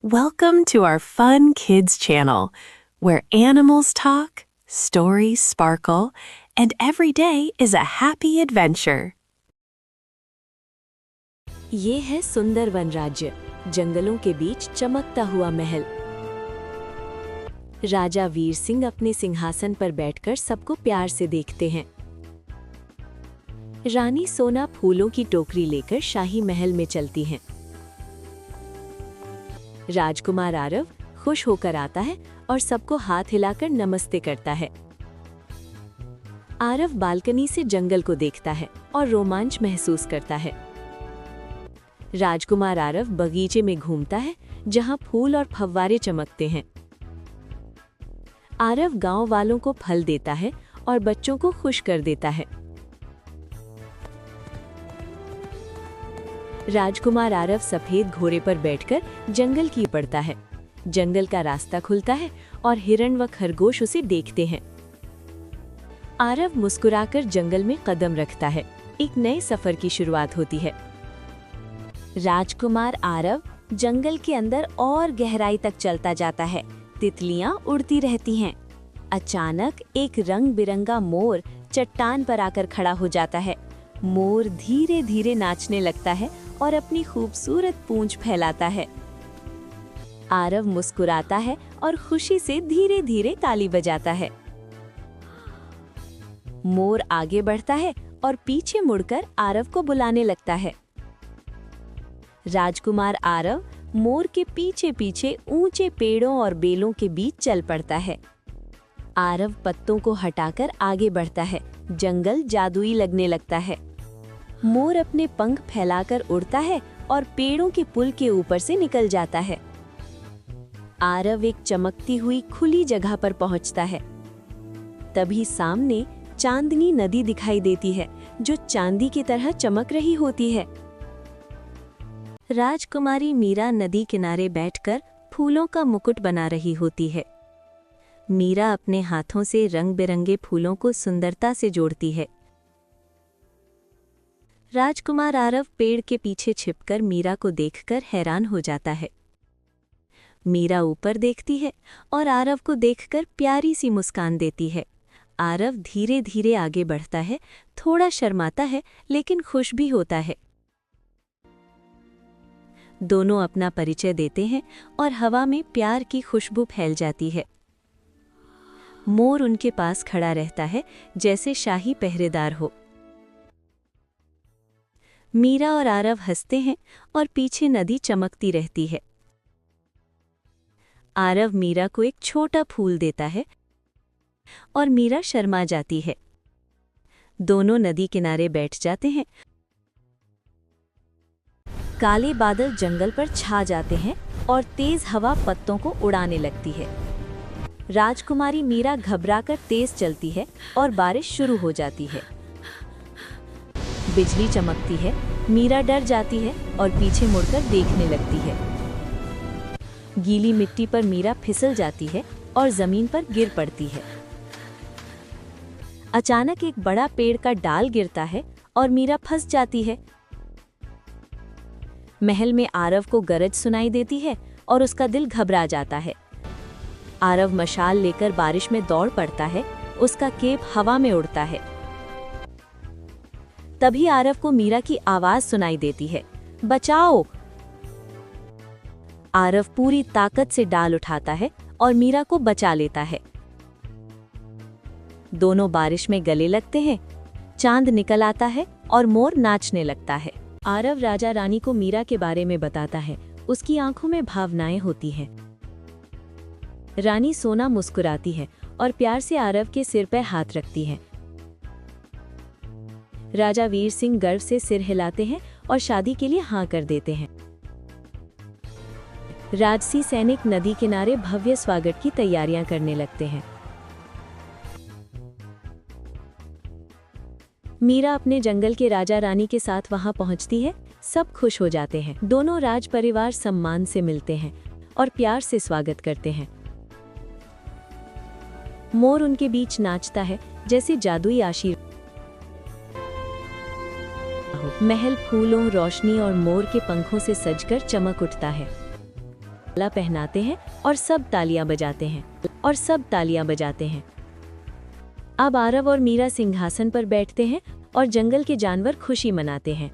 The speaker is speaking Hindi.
Welcome to our fun kids channel, where animals talk, stories sparkle, and every day is a happy adventure. ये है सुंदर वन राज्य, जंगलों के बीच चमकता हुआ महल। राजा वीर सिंह अपने सिंहासन पर बैठकर सबको प्यार से देखते हैं। रानी सोना फूलों की टोकरी लेकर शाही महल में चलती हैं। राजकुमार आरव खुश होकर आता है और सबको हाथ हिलाकर नमस्ते करता है। आरव बालकनी से जंगल को देखता है और रोमांच महसूस करता है। राजकुमार आरव बगीचे में घूमता है, जहां फूल और फव्वारे चमकते हैं। आरव गांव वालों को फल देता है और बच्चों को खुश कर देता है। राजकुमार आरव सफेद घोड़े पर बैठकर जंगल की पड़ता है। जंगल का रास्ता खुलता है और हिरण व खरगोश उसे देखते हैं। आरव मुस्कुराकर जंगल में कदम रखता है। एक नए सफर की शुरुआत होती है। राजकुमार आरव जंगल के अंदर और गहराई तक चलता जाता है। तितलियां उड़ती रहती हैं। अचानक एक रंग बिरंगा मोर चट्टान पर आकर खड़ा हो जाता है। मोर धीरे धीरे नाचने लगता है और अपनी खूबसूरत पूंछ फैलाता है। आरव मुस्कुराता है और खुशी से धीरे धीरे ताली बजाता है। मोर आगे बढ़ता है और पीछे मुड़कर आरव को बुलाने लगता है। राजकुमार आरव मोर के पीछे पीछे ऊंचे पेड़ों और बेलों के बीच चल पड़ता है। आरव पत्तों को हटाकर आगे बढ़ता है। जंगल जादुई लगने लगता है। मोर अपने पंख फैलाकर उड़ता है और पेड़ों के पुल के ऊपर से निकल जाता है। आरव एक चमकती हुई खुली जगह पर पहुंचता है। तभी सामने चांदनी नदी दिखाई देती है, जो चांदी की तरह चमक रही होती है। राजकुमारी मीरा नदी किनारे बैठकर फूलों का मुकुट बना रही होती है। मीरा अपने हाथों से रंग बिरंगे फूलों को सुंदरता से जोड़ती है। राजकुमार आरव पेड़ के पीछे छिपकर मीरा को देखकर हैरान हो जाता है। मीरा ऊपर देखती है और आरव को देखकर प्यारी सी मुस्कान देती है। आरव धीरे धीरे आगे बढ़ता है, थोड़ा शर्माता है लेकिन खुश भी होता है। दोनों अपना परिचय देते हैं और हवा में प्यार की खुशबू फैल जाती है। मोर उनके पास खड़ा रहता है, जैसे शाही पहरेदार हो। मीरा और आरव हंसते हैं और पीछे नदी चमकती रहती है। आरव मीरा को एक छोटा फूल देता है और मीरा शर्मा जाती है। दोनों नदी किनारे बैठ जाते हैं। काले बादल जंगल पर छा जाते हैं और तेज हवा पत्तों को उड़ाने लगती है। राजकुमारी मीरा घबराकर तेज चलती है और बारिश शुरू हो जाती है। बिजली चमकती है। मीरा डर जाती है और पीछे मुड़कर देखने लगती है। गीली मिट्टी पर मीरा फिसल जाती है और जमीन पर गिर पड़ती है। अचानक एक बड़ा पेड़ का डाल गिरता है और मीरा फंस जाती है। महल में आरव को गरज सुनाई देती है और उसका दिल घबरा जाता है। आरव मशाल लेकर बारिश में दौड़ पड़ता है। उसका केप हवा में उड़ता है। तभी आरव को मीरा की आवाज सुनाई देती है, बचाओ! आरव पूरी ताकत से डाल उठाता है और मीरा को बचा लेता है। दोनों बारिश में गले लगते हैं। चांद निकल आता है और मोर नाचने लगता है। आरव राजा रानी को मीरा के बारे में बताता है। उसकी आंखों में भावनाएं होती हैं। रानी सोना मुस्कुराती है और प्यार से आरव के सिर पर हाथ रखती है। राजा वीर सिंह गर्व से सिर हिलाते हैं और शादी के लिए हाँ कर देते हैं। राजसी सैनिक नदी किनारे भव्य स्वागत की तैयारियां करने लगते हैं। मीरा अपने जंगल के राजा रानी के साथ वहां पहुंचती है। सब खुश हो जाते हैं। दोनों राज परिवार सम्मान से मिलते हैं और प्यार से स्वागत करते हैं। मोर उनके बीच नाचता है, जैसे जादुई आशीर्वाद। महल फूलों, रोशनी और मोर के पंखों से सजकर चमक उठता है। माला पहनाते हैं और सब तालियां बजाते हैं। अब आरव और मीरा सिंहासन पर बैठते हैं और जंगल के जानवर खुशी मनाते हैं।